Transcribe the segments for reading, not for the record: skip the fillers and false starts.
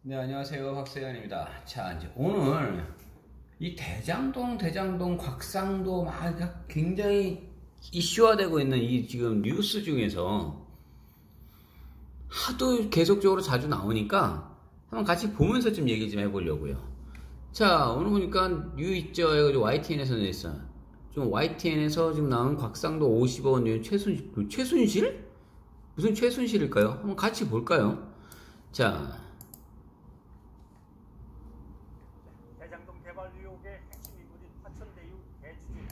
네, 안녕하세요. 박세현입니다. 자, 이제 오늘 이 대장동, 곽상도 막 굉장히 이슈화되고 있는 이 지금 뉴스 중에서 하도 계속적으로 자주 나오니까 한번 같이 보면서 좀 얘기 좀 해보려고요. 자, 오늘 보니까 뉴 있죠. YTN에서 냈어요. 좀 YTN에서 지금 나온 곽상도 50억 원 최순실? 무슨 최순실일까요? 한번 같이 볼까요? 자, 대장동 개발 의혹의 핵심 인물인 화천대유 대주주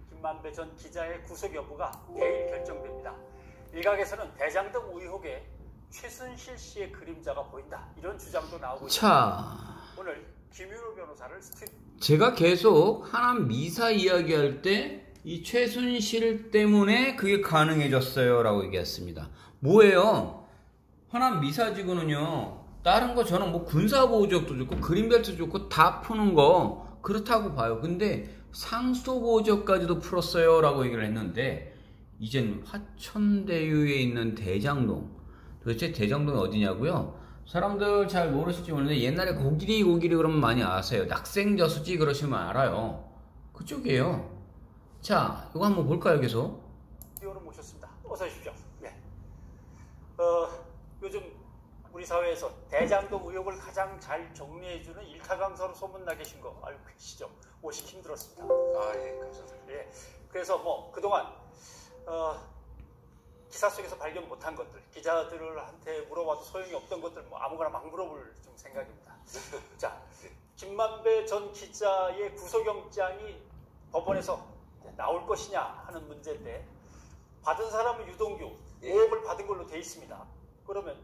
김만배 전 기자의 구속 여부가 내일 결정됩니다. 일각에서는 대장동 의혹에 최순실 씨의 그림자가 보인다, 이런 주장도 나오고 있습니다. 오늘 김윤호 변호사를 제가 계속 하남 미사 이야기할 때 이 최순실 때문에 그게 가능해졌어요 라고 얘기했습니다. 뭐예요? 하남 미사지구는요, 다른 거 저는 뭐 군사보호구역도 좋고 그린벨트 좋고 다 푸는 거 그렇다고 봐요. 근데 상수도보호구역까지도 풀었어요 라고 얘기를 했는데, 이젠 화천대유에 있는 대장동, 도대체 대장동이 어디냐고요? 사람들 잘 모르실지 모르는데 옛날에 고기리 그러면 많이 아세요. 낙생저수지 그러시면 알아요. 그쪽이에요. 자, 이거 한번 볼까요? 계속 위원을 모셨습니다. 어서 오십시오. 네. 요즘 우리 사회에서 대장동 의혹을 가장 잘 정리해주는 일타강사로 소문나 계신 거 알고 계시죠? 오시기 힘들었습니다. 예, 감사합니다. 예. 그래서 뭐 그동안 기사 속에서 발견 못한 것들, 기자들한테 물어봐도 소용이 없던 것들, 뭐 아무거나 막 물어볼 좀 생각입니다. 자, 김만배 전 기자의 구속영장이 법원에서 나올 것이냐 하는 문제인데, 받은 사람은 유동규, 5억을 받은 걸로 돼 있습니다. 그러면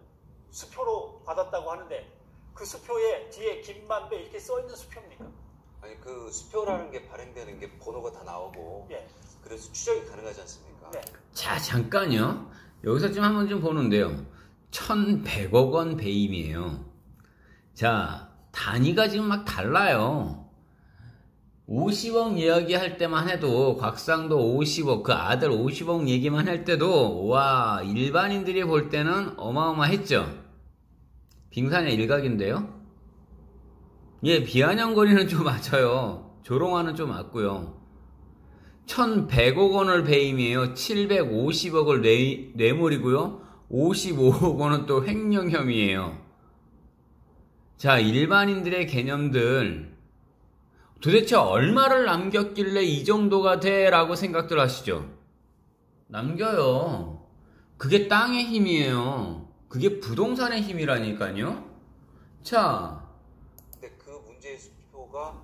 수표로 받았다고 하는데 그 수표에 뒤에 김만배 이렇게 써 있는 수표입니까? 아니, 그 수표라는 게 발행되는 게 번호가 다 나오고, 예. 그래서 추적이 가능하지 않습니까? 네. 자, 잠깐요. 여기서 좀 한번 좀 보는데요. 1,100억 원 배임이에요. 자, 단위가 지금 막 달라요. 50억 이야기할 때만 해도, 곽상도 50억, 그 아들 50억 얘기만 할 때도, 와, 일반인들이 볼 때는 어마어마했죠. 빙산의 일각인데요. 예, 비아냥거리는 좀 맞아요. 조롱하는 좀 맞고요. 1,100억 원을 배임이에요. 750억을 뇌물이고요. 55억 원은 또 횡령 혐의예요. 자, 일반인들의 개념들, 도대체 얼마를 남겼길래 이 정도가 돼? 라고 생각들 하시죠? 남겨요. 그게 땅의 힘이에요. 그게 부동산의 힘이라니까요. 자, 근데 그 문제의 수표가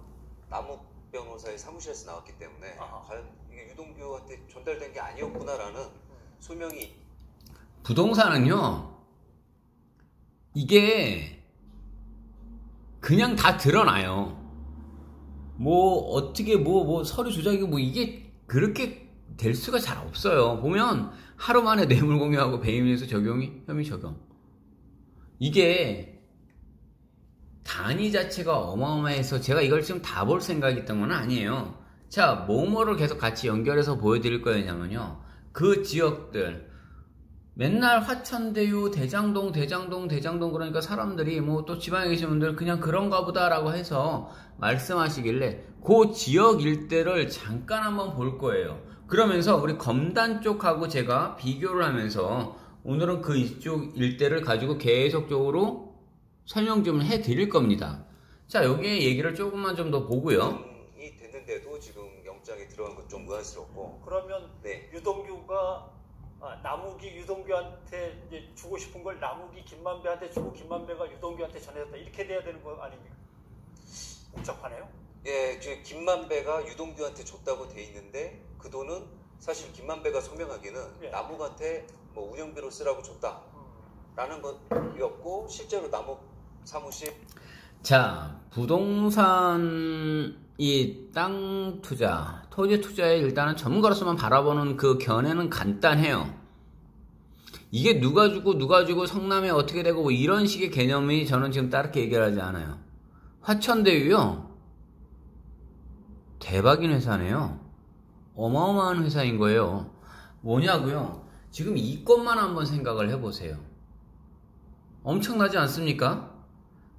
남욱 변호사의 사무실에서 나왔기 때문에 과연 이게 유동규한테 전달된 게 아니었구나라는 소명이. 부동산은요, 이게 그냥 다 드러나요. 뭐 어떻게 뭐 서류 조작이고 뭐 이게 그렇게 될 수가 잘 없어요. 보면 하루 만에 뇌물 공유하고 배임에서 혐의 적용. 이게 단위 자체가 어마어마해서 제가 이걸 지금 다 볼 생각이 있던 건 아니에요. 자, 뭐뭐를 계속 같이 연결해서 보여드릴 거냐면요, 그 지역들 맨날 화천대유 대장동 그러니까 사람들이 뭐 또 지방에 계신 분들 그냥 그런가 보다 라고 해서 말씀하시길래 그 지역 일대를 잠깐 한번 볼 거예요. 그러면서 우리 검단 쪽하고 제가 비교를 하면서 오늘은 그 이쪽 일대를 가지고 계속적으로 설명 좀 해드릴 겁니다. 자, 여기에 얘기를 조금만 좀 더 보고요. 이 됐는데도 지금 영장에 들어간 건 좀 의아스럽고. 그러면 네. 유동규가 남욱이 유동규한테 이제 주고 싶은 걸 남욱이 김만배한테 주고 김만배가 유동규한테 전해졌다, 이렇게 돼야 되는 거 아닙니까? 복잡하네요. 예, 지금 김만배가 유동규한테 줬다고 돼 있는데 그 돈은 사실 김만배가 소명하기는 남욱한테 뭐 운영비로 쓰라고 줬다라는 것이었고, 실제로 남욱 사무실. 자, 부동산 이 땅 투자, 토지 투자에 일단은 전문가로서만 바라보는 그 견해는 간단해요. 이게 누가 주고 성남에 어떻게 되고 뭐 이런 식의 개념이 저는 지금 따르게 얘기하지 않아요. 화천대유요, 대박인 회사네요. 어마어마한 회사인 거예요. 뭐냐고요? 지금 이 것만 한번 생각을 해보세요. 엄청나지 않습니까?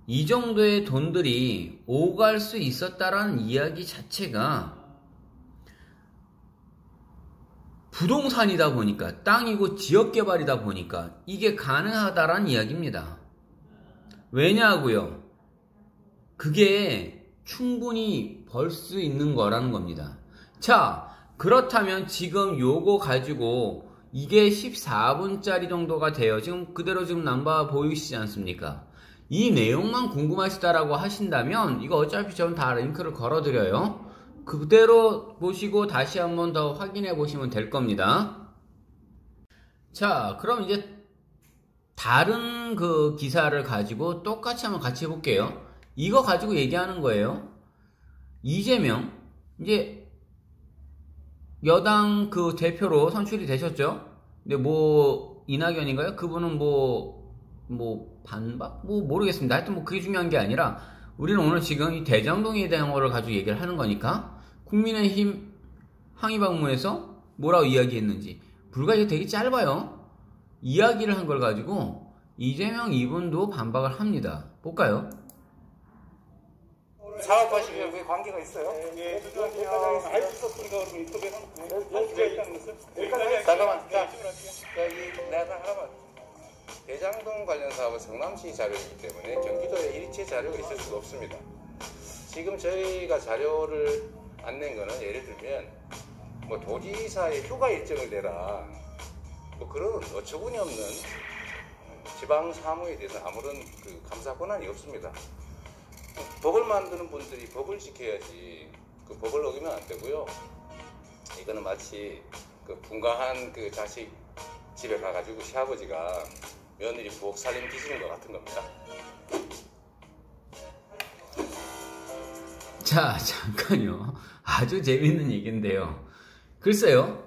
이 정도의 돈들이 오갈 수 있었다라는 이야기 자체가 부동산이다 보니까, 땅이고 지역개발이다 보니까 이게 가능하다라는 이야기입니다. 왜냐고요? 그게 충분히 벌 수 있는 거라는 겁니다. 자, 그렇다면 지금 요거 가지고 이게 14분짜리 정도가 돼요. 지금 그대로 지금 남바 보이시지 않습니까? 이 내용만 궁금하시다라고 하신다면 이거 어차피 저는 다 링크를 걸어드려요. 그대로 보시고 다시 한번 더 확인해 보시면 될 겁니다. 자, 그럼 이제 다른 그 기사를 가지고 똑같이 한번 같이 해볼게요. 이거 가지고 얘기하는 거예요. 이재명, 이제 여당 그 대표로 선출이 되셨죠? 근데 뭐 이낙연인가요? 그분은 뭐 반박? 뭐 모르겠습니다. 하여튼 뭐 그게 중요한 게 아니라 우리는 오늘 지금 이 대장동에 대한 거를 가지고 얘기를 하는 거니까 국민의힘 항의 방문에서 뭐라고 이야기했는지 불과 이게 되게 짧아요. 이야기를 한 걸 가지고 이재명 이분도 반박을 합니다. 볼까요? 사업하시면 왜 관계가 있어요? 예, 알고 있었으니까 그러면 인터뷰에 잠깐만. 자, 내가 하나만. 대장동 관련 사업은 성남시 자료이기 때문에 경기도에 일체 자료가 있을 수가 없습니다. 지금 저희가 자료를 안 낸 거는 예를 들면 뭐 도지사의 휴가 일정을 내라 뭐 그런 어처구니 없는 지방 사무에 대해서 아무런 그 감사 권한이 없습니다. 법을 만드는 분들이 법을 지켜야지 그 법을 어기면 안 되고요. 이거는 마치 그 분가한 그 자식 집에 가가지고 시아버지가 며느리 부엌 살림 뒤지는 것 같은 겁니다. 자, 잠깐요. 아주 재밌는 얘기인데요. 글쎄요.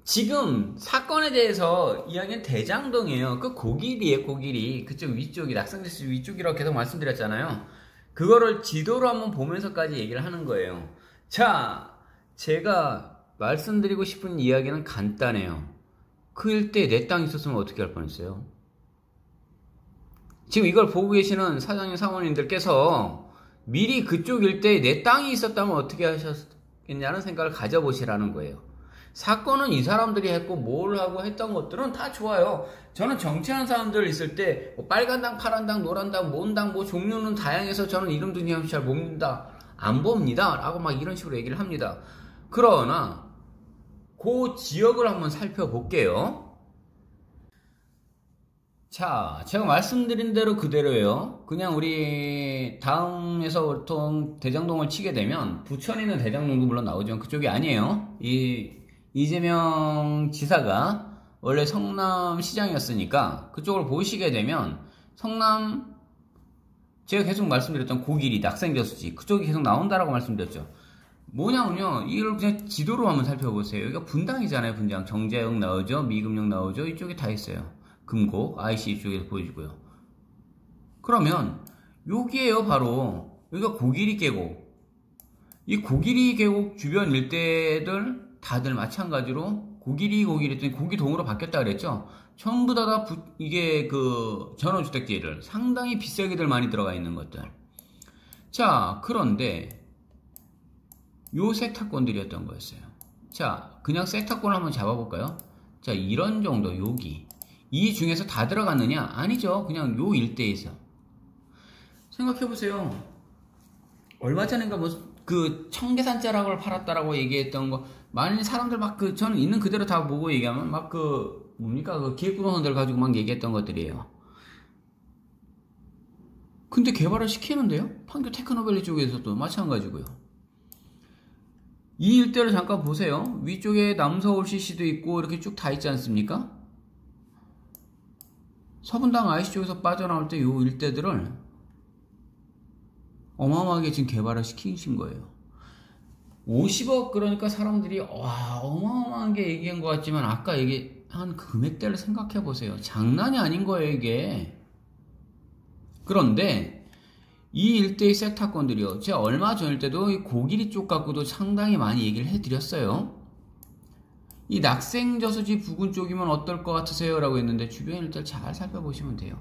지금 사건에 대해서 이야기는 대장동이에요. 그 고길이에요, 고길이. 그쪽 위쪽이, 낙성대수 위쪽이라고 계속 말씀드렸잖아요. 그거를 지도로 한번 보면서까지 얘기를 하는 거예요. 자, 제가 말씀드리고 싶은 이야기는 간단해요. 그 일대에 내 땅이 있었으면 어떻게 할 뻔했어요? 지금 이걸 보고 계시는 사장님, 사모님들께서 미리 그쪽 일대에 내 땅이 있었다면 어떻게 하셨겠냐는 생각을 가져보시라는 거예요. 사건은 이 사람들이 했고 뭘 하고 했던 것들은 다 좋아요. 저는 정치하는 사람들 있을 때 뭐 빨간 당, 파란 당, 노란 당, 뭔 당, 뭐 종류는 다양해서 저는 이름도 그냥 잘 모릅니다. 안 봅니다. 라고 막 이런 식으로 얘기를 합니다. 그러나 그 지역을 한번 살펴볼게요. 자, 제가 말씀드린 대로 그대로예요. 그냥 우리 다음에서 보통 대장동을 치게 되면 부천에 있는 대장동도 물론 나오지만 그쪽이 아니에요. 이재명 지사가 원래 성남시장이었으니까 그쪽을 보시게 되면 성남, 제가 계속 말씀드렸던 고길이, 낙생저수지 그쪽이 계속 나온다라고 말씀드렸죠. 뭐냐면요, 이걸 그냥 지도로 한번 살펴보세요. 여기가 분당이잖아요. 분당 정자역 나오죠, 미금역 나오죠. 이쪽에 다 있어요. 금곡, IC 쪽에서 보여주고요. 그러면 여기에요, 바로 여기가 고길이 계곡. 이 고길이 계곡 주변 일대들 다들 마찬가지로 고길이 했더니 고기동으로 바뀌었다 그랬죠. 전부 다 이게 그 전원주택지를 상당히 비싸게들 많이 들어가 있는 것들. 자, 그런데 요 세탁권들이었던 거였어요. 자, 그냥 세탁권을 한번 잡아볼까요? 자, 이런 정도, 여기 이 중에서 다 들어갔느냐? 아니죠. 그냥 요 일대에서. 생각해보세요. 얼마 전인가 그 청계산 자락을 팔았다라고 얘기했던 거, 많은 사람들 막 저는 있는 그대로 다 보고 얘기하면 막 뭡니까? 그 기획부동산들 가지고 막 얘기했던 것들이에요. 근데 개발을 시키는데요? 판교 테크노밸리 쪽에서도 마찬가지고요. 이 일대를 잠깐 보세요. 위쪽에 남서울 CC도 있고 이렇게 쭉 다 있지 않습니까? 서분당 IC 쪽에서 빠져나올 때 이 일대들을 어마어마하게 지금 개발을 시키신 거예요. 50억 그러니까 사람들이 와 어마어마하게 얘기한 것 같지만 아까 얘기한 금액대를 생각해 보세요. 장난이 아닌 거예요 이게. 그런데 이 일대의 세탁권들이요. 제가 얼마 전일 때도 이 고길이 쪽 갖고도 상당히 많이 얘기를 해드렸어요. 이 낙생저수지 부근 쪽이면 어떨 것 같으세요? 라고 했는데 주변 일대를 잘 살펴보시면 돼요.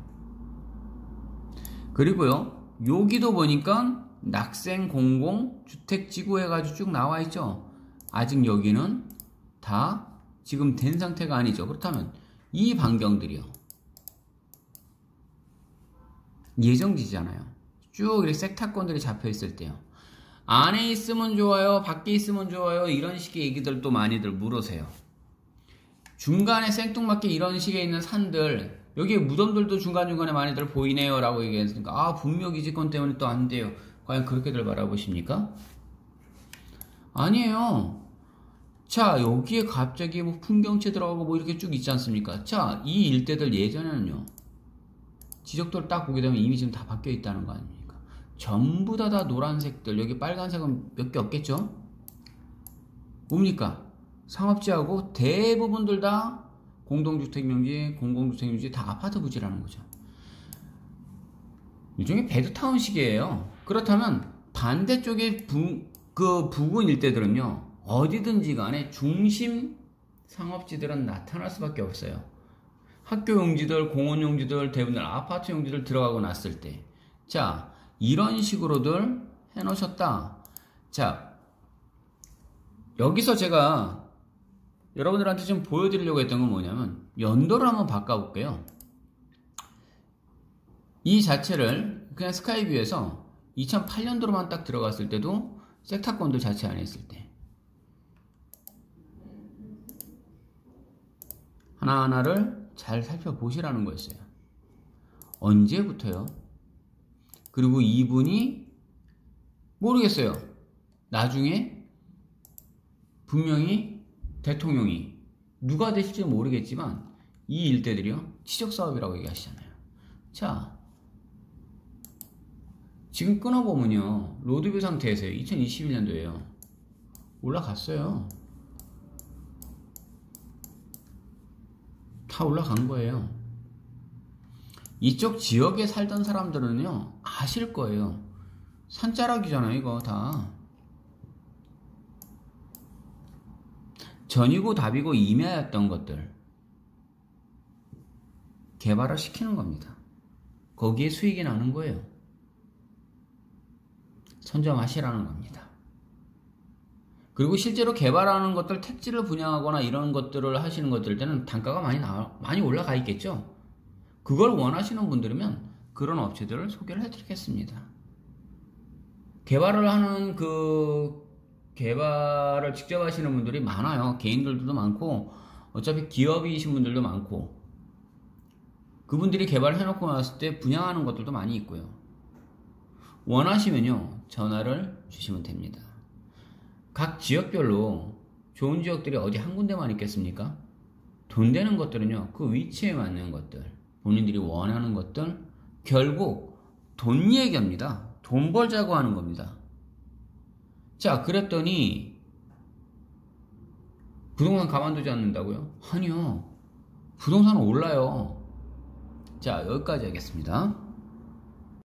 그리고요, 여기도 보니까 낙생 공공 주택지구 해가지고 쭉 나와 있죠. 아직 여기는 다 지금 된 상태가 아니죠. 그렇다면 이 반경들이요, 예정지잖아요. 쭉 이렇게 섹타권들이 잡혀 있을 때요, 안에 있으면 좋아요, 밖에 있으면 좋아요, 이런 식의 얘기들도 많이들 물으세요. 중간에 생뚱맞게 이런 식의 있는 산들, 여기에 무덤들도 중간중간에 많이들 보이네요 라고 얘기했으니까, 아, 분묘기지권 때문에 또 안 돼요. 과연 그렇게들 바라보십니까? 아니에요. 자, 여기에 갑자기 뭐 풍경채 들어가고 뭐 이렇게 쭉 있지 않습니까? 자, 이 일대들 예전에는요, 지적도를 딱 보게 되면 이미 지금 다 바뀌어 있다는 거 아닙니까? 전부 다 노란색들, 여기 빨간색은 몇 개 없겠죠? 뭡니까? 상업지하고 대부분들 다 공동주택명지, 공공주택명지, 다 아파트 부지라는 거죠. 일종의 베드타운식이에요. 그렇다면 반대쪽의 부근 일대들은요, 어디든지 간에 중심 상업지들은 나타날 수밖에 없어요. 학교 용지들, 공원 용지들, 대부분 아파트 용지들 들어가고 났을 때, 자, 이런 식으로들 해놓으셨다. 자, 여기서 제가 여러분들한테 좀 보여드리려고 했던 건 뭐냐면, 연도를 한번 바꿔볼게요. 이 자체를 그냥 스카이뷰에서 2008년도로만 딱 들어갔을 때도 섹타권들 자체 안에 있을 때 하나하나를 잘 살펴보시라는 거였어요. 언제부터요? 그리고 이분이 모르겠어요. 나중에 분명히 대통령이 누가 되실지 모르겠지만 이 일대들이요, 지적사업이라고 얘기하시잖아요. 자, 지금 끊어보면요, 로드뷰 상태에서요, 2021년도에요 올라갔어요. 다 올라간 거예요. 이쪽 지역에 살던 사람들은요, 아실 거예요. 산자락이잖아요, 이거 다. 전이고 답이고 임야였던 것들 개발을 시키는 겁니다. 거기에 수익이 나는 거예요. 선점하시라는 겁니다. 그리고 실제로 개발하는 것들, 택지를 분양하거나 이런 것들을 하시는 것들 때는 단가가 많이 올라가 있겠죠. 그걸 원하시는 분들이면 그런 업체들을 소개를 해드리겠습니다. 개발을 하는 개발을 직접 하시는 분들이 많아요. 개인들도 많고, 어차피 기업이신 분들도 많고, 그분들이 개발해놓고 나왔을 때 분양하는 것들도 많이 있고요. 원하시면요, 전화를 주시면 됩니다. 각 지역별로 좋은 지역들이 어디 한 군데만 있겠습니까? 돈 되는 것들은요, 그 위치에 맞는 것들, 본인들이 원하는 것들, 결국 돈 얘기합니다. 돈 벌자고 하는 겁니다. 자, 그랬더니 부동산 가만두지 않는다고요? 아니요, 부동산은 올라요. 자, 여기까지 하겠습니다.